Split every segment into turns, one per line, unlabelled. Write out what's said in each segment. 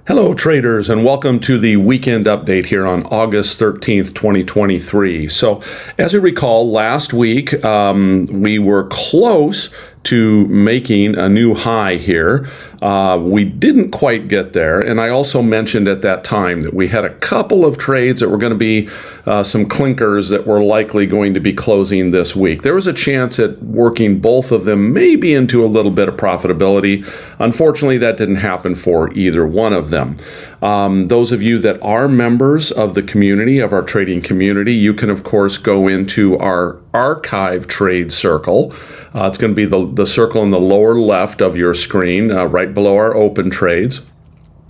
Hello traders, and welcome to the weekend update here on August 13th, 2023. So as you recall, last week we were close to making a new high here. We didn't quite get there, and I also mentioned at that time that we had a couple of trades that were going to be some clinkers that were likely going to be closing this week. There was a chance at working both of them maybe into a little bit of profitability. Unfortunately, that didn't happen for either one of them. Those of you that are members of the community, of our trading community, you can of course go into our archive trade circle. It's going to be the circle in the lower left of your screen, right below our open trades.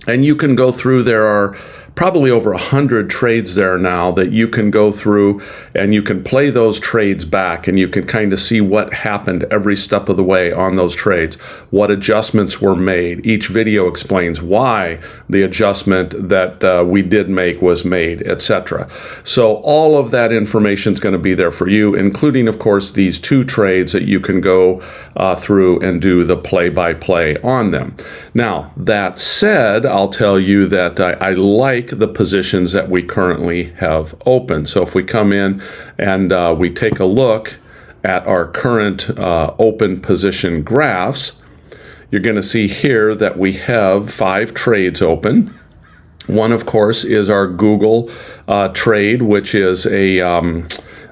And you can go through, there are probably over 100 trades there now that you can go through, and you can play those trades back, and you can kind of see what happened every step of the way on those trades, what adjustments were made. Each video explains why the adjustment that we did make was made, etc. So all of that information is going to be there for you, including, of course, these two trades that you can go through and do the play-by-play on them. Now, that said, I'll tell you that I like the positions that we currently have open. So if we come in and we take a look at our current open position graphs, you're going to see here that we have 5 trades open. One, of course, is our Google trade, which is a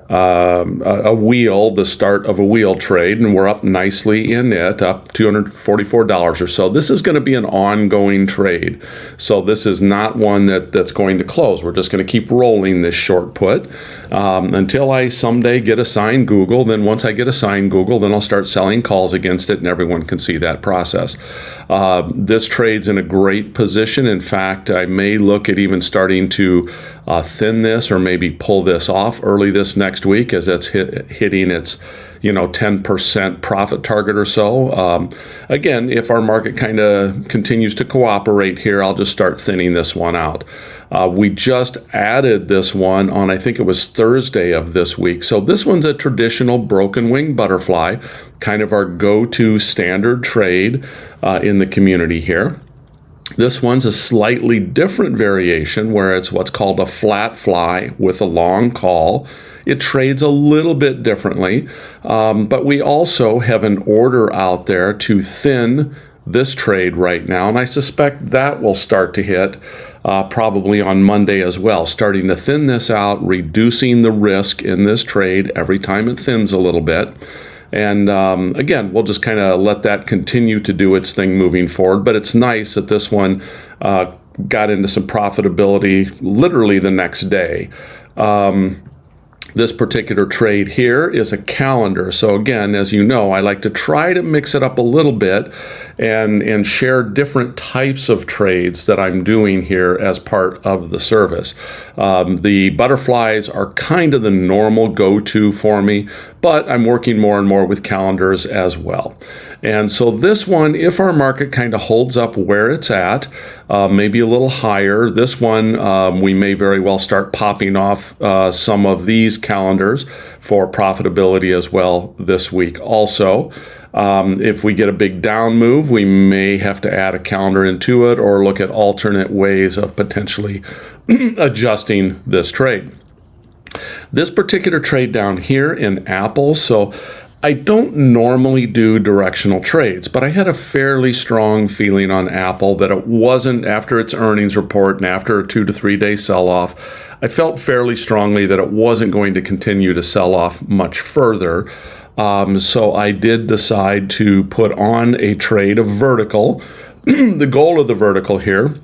wheel, the start of a wheel trade, and we're up nicely in it, up $244 or so. This is going to be an ongoing trade, so this is not one that's going to close. We're just going to keep rolling this short put until I someday get assigned Google. Then once I get assigned Google, then I'll start selling calls against it, and everyone can see that process. This trade's in a great position. In fact, I may look at even starting to thin this or maybe pull this off early this next week as it's hitting its 10% profit target or so. Again, if our market kind of continues to cooperate here, I'll just start thinning this one out. We just added this one on, I think it was Thursday of this week. So this one's a traditional broken wing butterfly, kind of our go-to standard trade in the community here. This one's a slightly different variation where it's what's called a flat fly with a long call. It trades a little bit differently, but we also have an order out there to thin this trade right now, and I suspect that will start to hit probably on Monday as well, starting to thin this out, reducing the risk in this trade every time it thins a little bit. And again, we'll just kind of let that continue to do its thing moving forward. But it's nice that this one got into some profitability literally the next day. This particular trade here is a calendar. So again, as you know, I like to try to mix it up a little bit and share different types of trades that I'm doing here as part of the service. The butterflies are kind of the normal go-to for me, but I'm working more and more with calendars as well. And so this one, if our market kind of holds up where it's at, maybe a little higher, this one we may very well start popping off some of these calendars for profitability as well this week also. If we get a big down move, we may have to add a calendar into it or look at alternate ways of potentially adjusting this trade. This particular trade down here in Apple, so I don't normally do directional trades, but I had a fairly strong feeling on Apple that it wasn't, after its earnings report and after a 2 to 3 day sell-off, I felt fairly strongly that it wasn't going to continue to sell off much further. So I did decide to put on a trade of vertical. The goal of the vertical here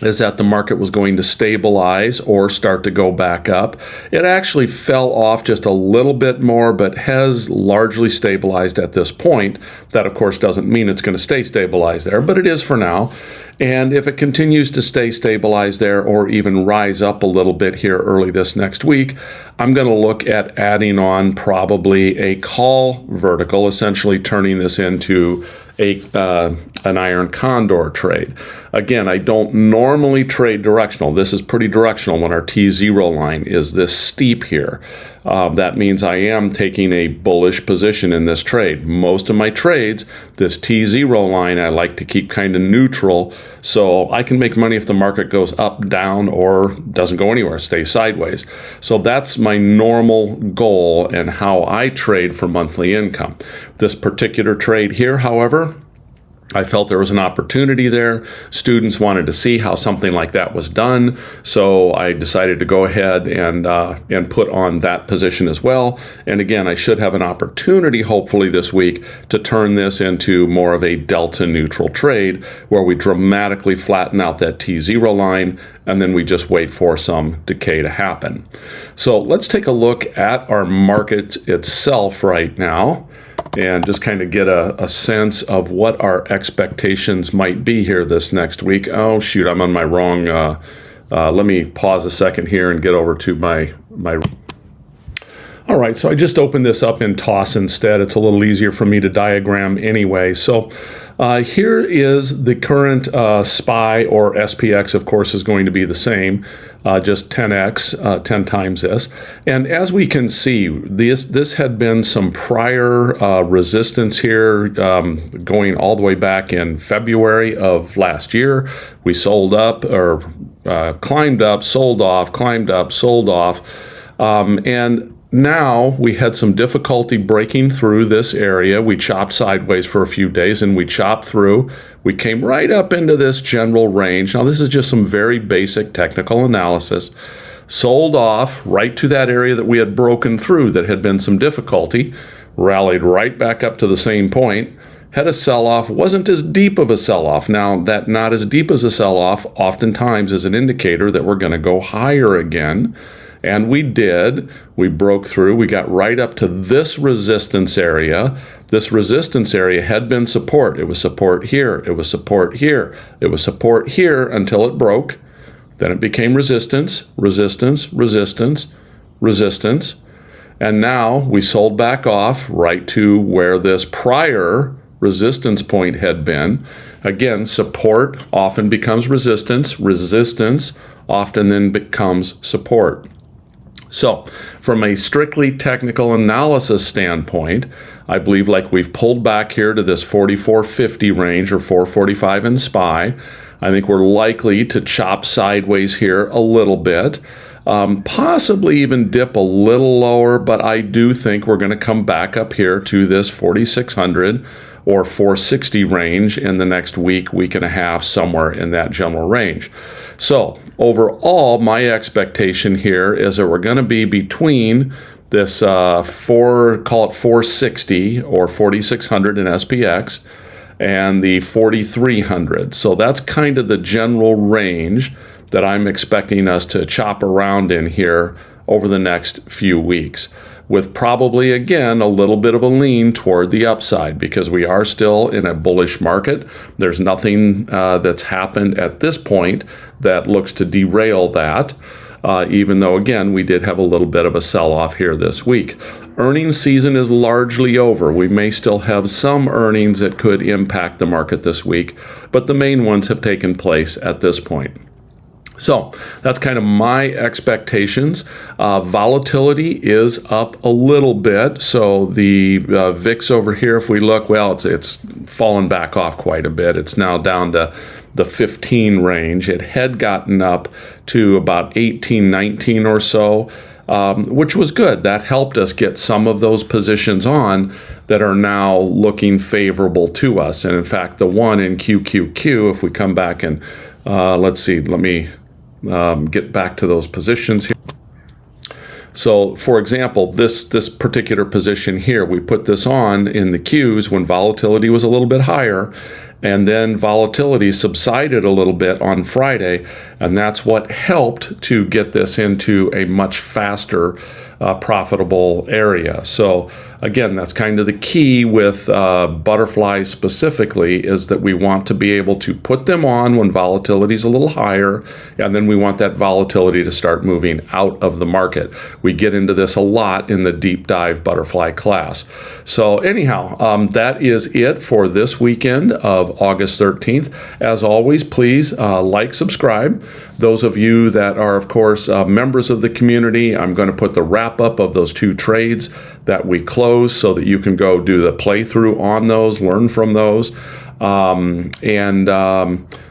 is that the market was going to stabilize or start to go back up. It actually fell off just a little bit more, but has largely stabilized at this point. That, of course, doesn't mean it's going to stay stabilized there, but it is for now. And if it continues to stay stabilized there or even rise up a little bit here early this next week, I'm going to look at adding on probably a call vertical, essentially turning this into an iron condor trade. Again, I don't normally trade directional. This is pretty directional when our T0 line is this steep here. That means I am taking a bullish position in this trade. Most of my trades, this T0 line, I like to keep kind of neutral so I can make money if the market goes up, down, or doesn't go anywhere, stays sideways. So that's my normal goal and how I trade for monthly income. This particular trade here, however, I felt there was an opportunity there. Students wanted to see how something like that was done, so I decided to go ahead and put on that position as well. And again, I should have an opportunity, hopefully this week, to turn this into more of a delta neutral trade where we dramatically flatten out that T0 line and then we just wait for some decay to happen. So let's take a look at our market itself right now and just kind of get a sense of what our expectations might be here this next week. Oh, shoot, I'm on my wrong. Let me pause a second here and get over to my. All right, so I just opened this up in TOS instead. It's a little easier for me to diagram anyway. So here is the current SPY, or SPX, of course, is going to be the same, just 10x, 10 times this. And as we can see, this had been some prior resistance here going all the way back in February of last year. We sold up, or climbed up, sold off, climbed up, sold off, and now we had some difficulty breaking through this area. We chopped sideways for a few days and we chopped through. We came right up into this general range. Now this is just some very basic technical analysis. Sold off right to that area that we had broken through that had been some difficulty. Rallied right back up to the same point. Had a sell-off, wasn't as deep of a sell-off. Now that not as deep as a sell-off oftentimes is an indicator that we're going to go higher again. And we did. We broke through. We got right up to this resistance area. This resistance area had been support. It was support here. It was support here. It was support here until it broke. Then it became resistance, resistance, resistance, resistance. And now we sold back off right to where this prior resistance point had been. Again, support often becomes resistance. Resistance often then becomes support. So from a strictly technical analysis standpoint, I believe like we've pulled back here to this 4450 range or 445 in SPY. I think we're likely to chop sideways here a little bit, possibly even dip a little lower, but I do think we're going to come back up here to this 4600 or 460 range in the next week, week and a half, somewhere in that general range. So overall, my expectation here is that we're going to be between this call it 460 or 4600 in SPX and the 4300. So that's kind of the general range that I'm expecting us to chop around in here over the next few weeks, with probably, again, a little bit of a lean toward the upside because we are still in a bullish market. There's nothing that's happened at this point that looks to derail that, even though, again, we did have a little bit of a sell-off here this week. Earnings season is largely over. We may still have some earnings that could impact the market this week, but the main ones have taken place at this point. So that's kind of my expectations. Volatility is up a little bit. So the VIX over here, if we look, well, it's fallen back off quite a bit. It's now down to the 15 range. It had gotten up to about 18, 19 or so, which was good. That helped us get some of those positions on that are now looking favorable to us. And in fact, the one in QQQ, if we come back and let's see, let me get back to those positions here. So, for example, this particular position here, we put this on in the Qs when volatility was a little bit higher, and then volatility subsided a little bit on Friday, and that's what helped to get this into a much faster profitable area. So again, that's kind of the key with butterflies specifically, is that we want to be able to put them on when volatility is a little higher, and then we want that volatility to start moving out of the market. We get into this a lot in the deep dive butterfly class. So anyhow, that is it for this weekend of August 13th. As always, please like, subscribe. Those of you that are, of course, members of the community, I'm going to put the wrap up of those 2 trades that we closed so that you can go do the playthrough on those, learn from those,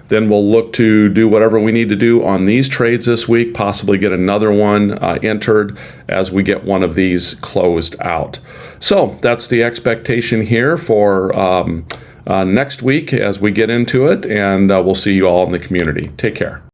then we'll look to do whatever we need to do on these trades this week, possibly get another one entered as we get one of these closed out. So that's the expectation here for next week as we get into it, and we'll see you all in the community. Take care.